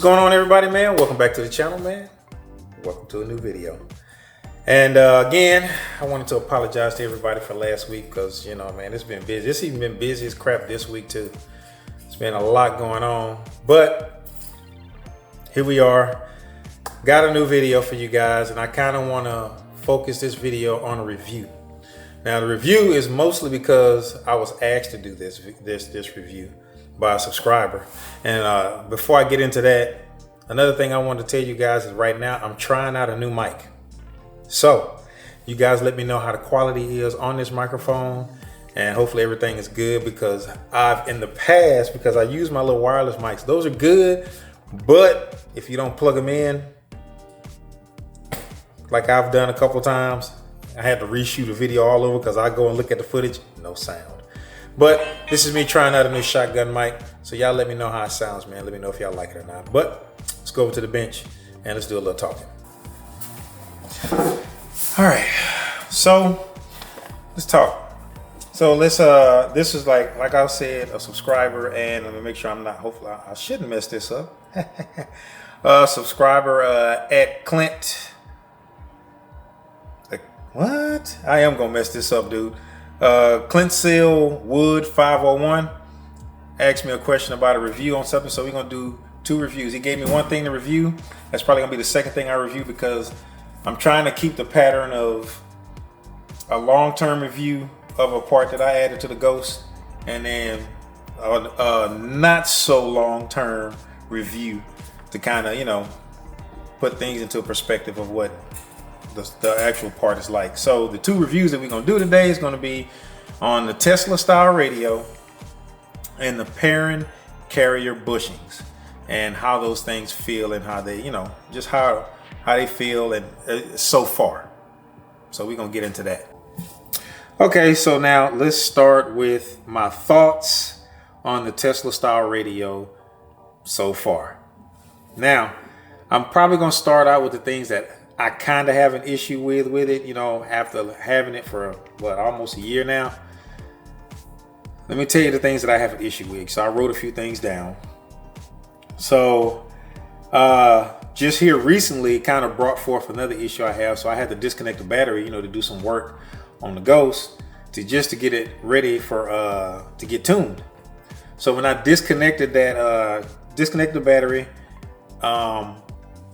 What's going on, everybody, man? Welcome back to the channel, man. Welcome to a new video. And again, I wanted to apologize to everybody for last week because, you know, man, it's been busy. It's even been busy as crap this week too. It's been a lot going on, but here we are. Got a new video for you guys, and I kind of want to focus this video on a review. Now, the review is mostly because I was asked to do this review by a subscriber. And before I get into that, another thing I want to tell you guys is right now I'm trying out a new mic. So you guys let me know how the quality is on this microphone, and hopefully everything is good, because I've in the past, because I use my little wireless mics, those are good, but if you don't plug them in, like I've done a couple times, I had to reshoot a video all over because I go and look at the footage, no sound. But this is me trying out a new shotgun mic, so y'all let me know how it sounds, man. Let me know if y'all like it or not. But let's go over to the bench and let's do a little talking. All right, so let's talk. So let's this is like I said, a subscriber, and let me make sure I'm not, hopefully I shouldn't mess this up. Subscriber at Clint. What? I am gonna mess this up, dude. Clint Seal Wood 501 asked me a question about a review on something, so we're gonna do two reviews. He gave me one thing to review. That's probably gonna be the second thing I review, because I'm trying to keep the pattern of a long-term review of a part that I added to the Ghost, and then a not so long-term review to kind of, you know, put things into perspective of what the actual part is like. So the two reviews that we're gonna do today is gonna be on the Tesla style radio and the Perrin carrier bushings, and how those things feel, and how they, you know, just how they feel, and so far. So we're gonna get into that. Okay, so now let's start with my thoughts on the Tesla style radio so far. Now, I'm probably gonna start out with the things that I kind of have an issue with it, you know, after having it for what, almost a year now. Let me tell you the things that I have an issue with. So I wrote a few things down. So just here recently, it kind of brought forth another issue I have. So I had to disconnect the battery, you know, to do some work on the Ghost, to get it ready for to get tuned. So when I disconnected the battery,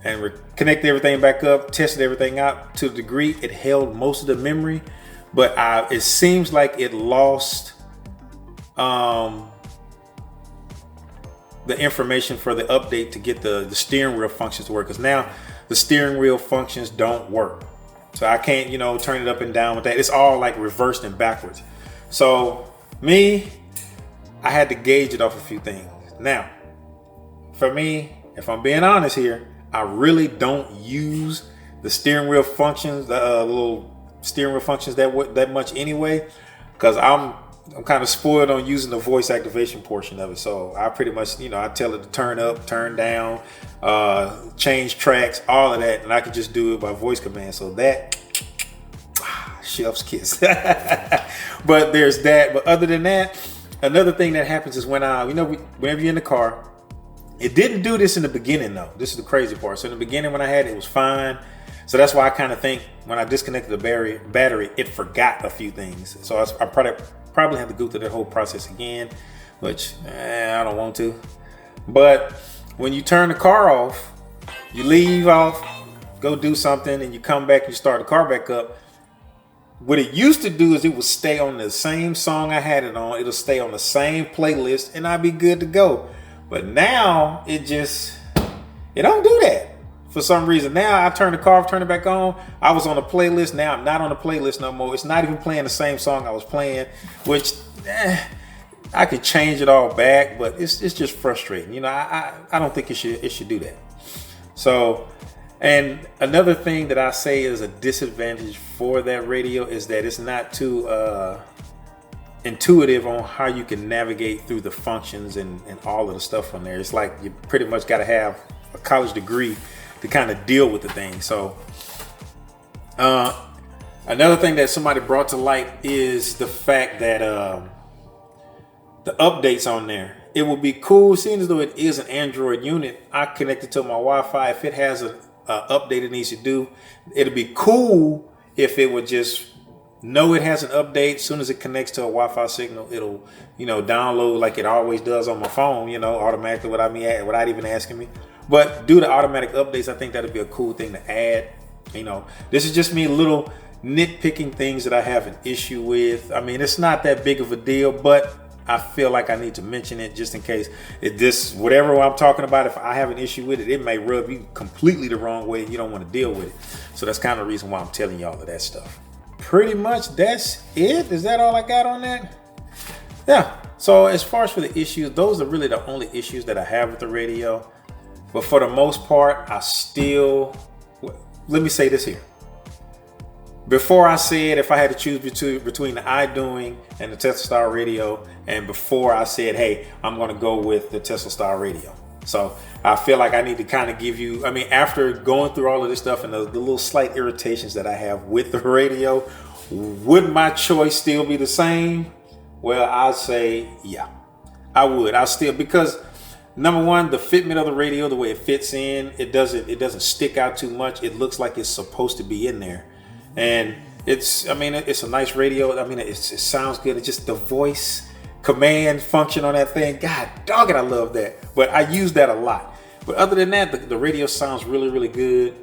and connected everything back up, tested everything out to the degree it held most of the memory, but it seems like it lost the information for the update to get the steering wheel functions to work, because now the steering wheel functions don't work. So I can't, you know, turn it up and down with that. It's all like reversed and backwards. So I had to gauge it off a few things. Now, for me, if I'm being honest here, I really don't use the steering wheel functions, the little steering wheel functions that much anyway, because I'm kind of spoiled on using the voice activation portion of it. So I pretty much, you know, I tell it to turn up, turn down, change tracks, all of that, and I can just do it by voice command. So that, chef's kiss. But there's that. But other than that, another thing that happens is when whenever you're in the car. It didn't do this in the beginning though. This is the crazy part. So in the beginning when I had it, it was fine. So that's why I kind of think when I disconnected the battery, it forgot a few things. So I probably have to go through that whole process again, which I don't want to. But when you turn the car off, you leave off, go do something, and you come back and you start the car back up. What it used to do is it would stay on the same song I had it on. It'll stay on the same playlist and I'd be good to go. But now it don't do that for some reason. Now I turn the car off, turn it back on. I was on a playlist. Now I'm not on the playlist no more. It's not even playing the same song I was playing, which I could change it all back, but it's just frustrating. You know, I don't think it should do that. So, and another thing that I say is a disadvantage for that radio is that it's not too intuitive on how you can navigate through the functions and all of the stuff on there. It's like you pretty much got to have a college degree to kind of deal with the thing. So another thing that somebody brought to light is the fact that the updates on there, it would be cool, seeing as though it is an Android unit. I connected to my Wi-Fi. If it has an update it needs to do, it'd be cool if it would just know it has an update. As soon as it connects to a Wi-Fi signal, it'll, download like it always does on my phone, automatically without even asking me. But due to automatic updates, I think that'd be a cool thing to add. This is just me little nitpicking things that I have an issue with. I mean, it's not that big of a deal, but I feel like I need to mention it just in case whatever I'm talking about, if I have an issue with it, it may rub you completely the wrong way and you don't want to deal with it. So that's kind of the reason why I'm telling y'all of that stuff. Pretty much that's it. Is that all I got on that? Yeah. So as far as for the issues, those are really the only issues that I have with the radio. But for the most part, let me say this here. Before I said if I had to choose between the iDoing and the Tesla Style radio, and before I said, hey, I'm going to go with the Tesla Style radio. So I feel like I need to kind of give you, after going through all of this stuff and the little slight irritations that I have with the radio, would my choice still be the same? Well, I'd say, yeah, I would. Because number one, the fitment of the radio, the way it fits in, it doesn't stick out too much. It looks like it's supposed to be in there. And it's a nice radio. It sounds good. It's just the voice command function on that thing. God dog it, I love that. But I use that a lot. But other than that, the radio sounds really, really good.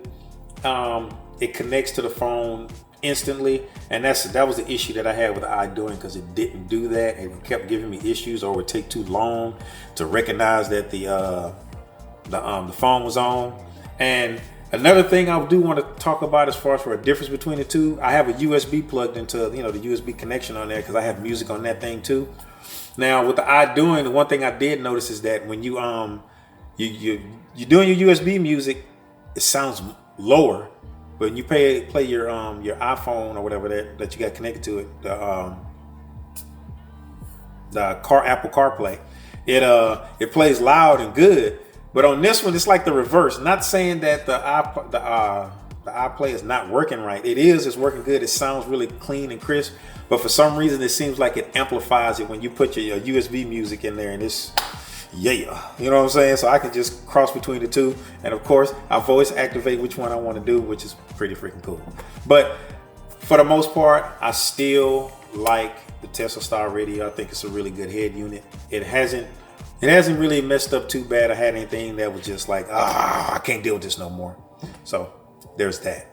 It connects to the phone instantly. And that was the issue that I had with the iDoing, because it didn't do that. And it kept giving me issues, or it would take too long to recognize that the phone was on. And another thing I do want to talk about as far as for a difference between the two, I have a USB plugged into, the USB connection on there, because I have music on that thing too. Now with the iDoing, the one thing I did notice is that when you're doing your USB music, it sounds lower. But when you play your iPhone or whatever that you got connected to it, the Apple CarPlay, it plays loud and good. But on this one, it's like the reverse. Not saying that the iPlay is not working right. It's working good. It sounds really clean and crisp. But for some reason, it seems like it amplifies it when you put your USB music in there, and it's, yeah. You know what I'm saying? So I can just cross between the two. And of course, I voice activate which one I want to do, which is pretty freaking cool. But for the most part, I still like the Tesla Style radio. I think it's a really good head unit. It hasn't really messed up too bad. I had anything that was just like, I can't deal with this no more. So there's that.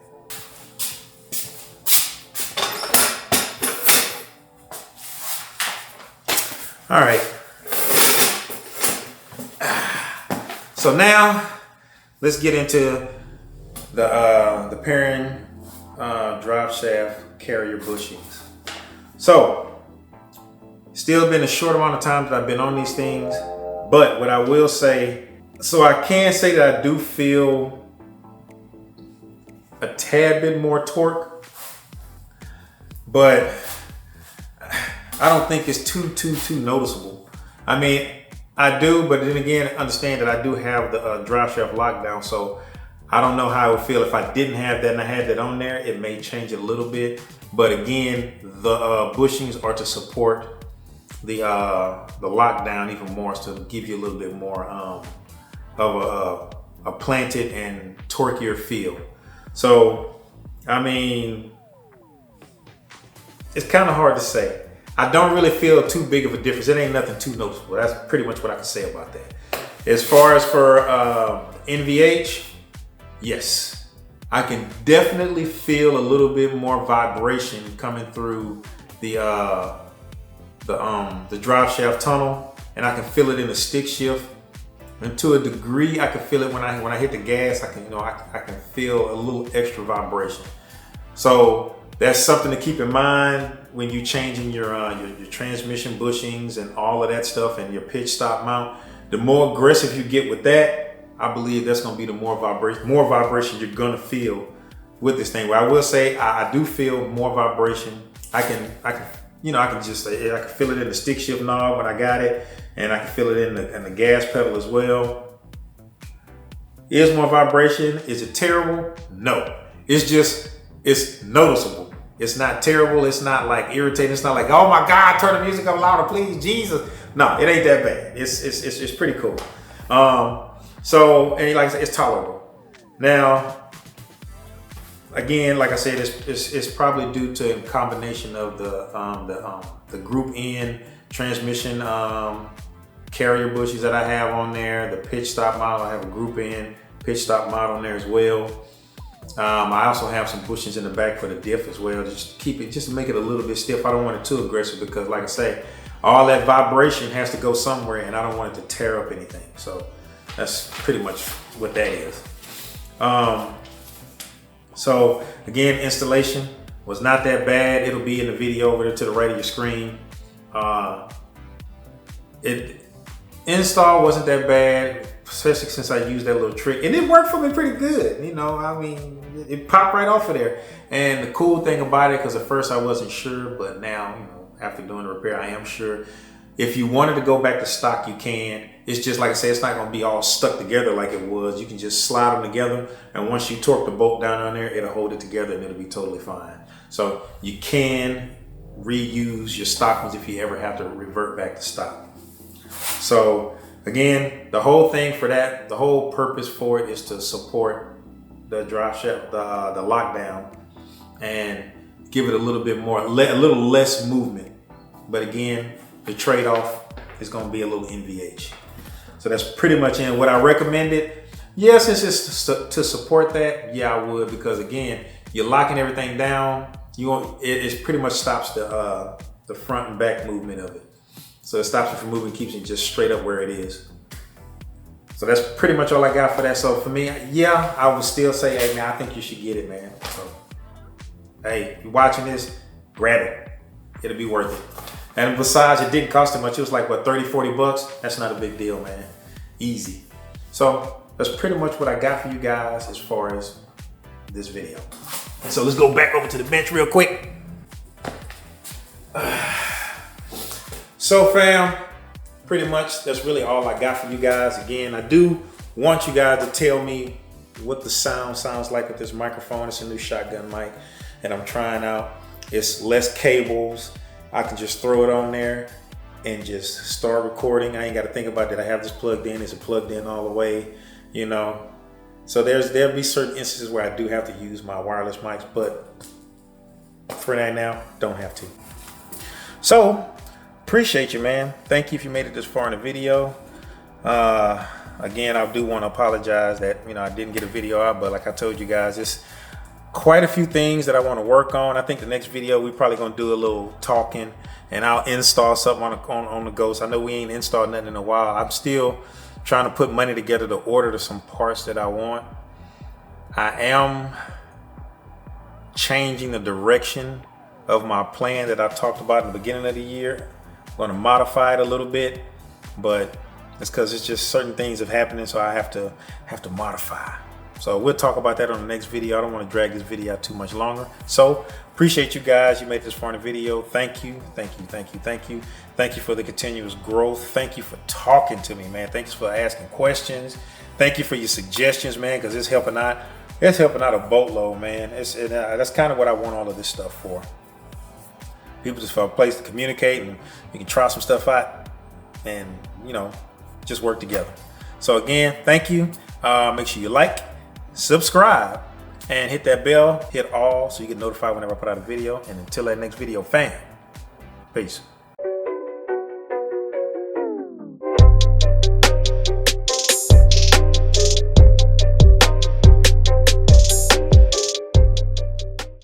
All right. So now let's get into the Perrin Driveshaft carrier bushings. So still been a short amount of time that I've been on these things. But what I will say, so I can say that I do feel a tad bit more torque, but I don't think it's too noticeable. I do, but then again, understand that I do have the Driveshaft lockdown, so I don't know how I would feel if I didn't have that and I had that on there. It may change it a little bit, but again, the bushings are to support the lockdown even more, so to give you a little bit more of a planted and torquier feel. So, it's kind of hard to say. I don't really feel too big of a difference. It ain't nothing too noticeable. That's pretty much what I can say about that. As far as for NVH, yes, I can definitely feel a little bit more vibration coming through the Driveshaft tunnel, and I can feel it in the stick shift. And to a degree, I can feel it when I hit the gas. I can feel a little extra vibration. So that's something to keep in mind when you're changing your transmission bushings and all of that stuff, and your pitch stop mount. The more aggressive you get with that, I believe that's going to be the more vibration you're going to feel with this thing. But I will say I do feel more vibration. I can feel it in the stick shift knob when I got it, and I can feel it in the gas pedal as well. Is more vibration? Is it terrible? No. It's noticeable. It's not terrible. It's not like irritating. It's not like, oh my God, turn the music up louder, please, Jesus. No, it ain't that bad. It's pretty cool. So, and like I said, it's tolerable. Now, again, like I said, it's probably due to a combination of the group N transmission carrier bushings that I have on there, the pitch stop model. I have a group N pitch stop model on there as well. I also have some bushings in the back for the diff as well, just to make it a little bit stiff. I don't want it too aggressive because, like I say, all that vibration has to go somewhere, and I don't want it to tear up anything. So that's pretty much what that is. So again, installation was not that bad. It'll be in the video over there to the right of your screen. Install wasn't that bad, especially since I used that little trick. And it worked for me pretty good. You know, I mean, it popped right off of there. And the cool thing about it, because at first I wasn't sure, but now, you know, after doing the repair, I am sure. If you wanted to go back to stock, you can. It's just like I said, it's not going to be all stuck together like it was. You can just slide them together, and once you torque the bolt down on there, it'll hold it together and it'll be totally fine. So you can reuse your stock ones if you ever have to revert back to stock. So again, the whole thing for that, the whole purpose for it is to support the drive shaft, the lockdown, and give it a little bit more, a little less movement. But again, the trade-off is going to be a little NVH. So that's pretty much in what I recommended. Yeah, since it's to support that, yeah, I would, because again, you're locking everything down. It pretty much stops the front and back movement of it. So it stops it from moving, keeps it just straight up where it is. So that's pretty much all I got for that. So for me, yeah, I would still say, hey man, I think you should get it, man. So hey, if you're watching this, grab it. It'll be worth it. And besides, it didn't cost too much. It was like, what, 30, 40 bucks? That's not a big deal, man. Easy. So that's pretty much what I got for you guys as far as this video. So let's go back over to the bench real quick. So fam, pretty much that's really all I got for you guys. Again, I do want you guys to tell me what the sound sounds like with this microphone. It's a new shotgun mic and I'm trying out. It's less cables. I can just throw it on there and just start recording. I ain't got to think about that. I have this plugged in. Is it plugged in all the way? You know. So there'll be certain instances where I do have to use my wireless mics, but for right now, don't have to. So appreciate you, man. Thank you if you made it this far in the video. Again, I do want to apologize that I didn't get a video out, but like I told you guys, it's quite a few things that I want to work on. I think the next video we're probably gonna do a little talking, and I'll install something on the Ghost. I know we ain't installed nothing in a while. I'm still trying to put money together to order some parts that I want. I am changing the direction of my plan that I talked about in the beginning of the year. I'm going to modify it a little bit, but it's because it's just certain things have happened, so I have to modify. So we'll talk about that on the next video. I don't want to drag this video out too much longer. So appreciate you guys. You made this far in the video. Thank you. Thank you. Thank you. Thank you. Thank you for the continuous growth. Thank you for talking to me, man. Thanks for asking questions. Thank you for your suggestions, man, because it's helping out. It's helping out a boatload, man. That's kind of what I want all of this stuff for. People just for a place to communicate and we can try some stuff out and, just work together. So again, thank you. Make sure you like, subscribe, and hit that bell, hit all so you get notified whenever I put out a video. And until that next video, fam, peace.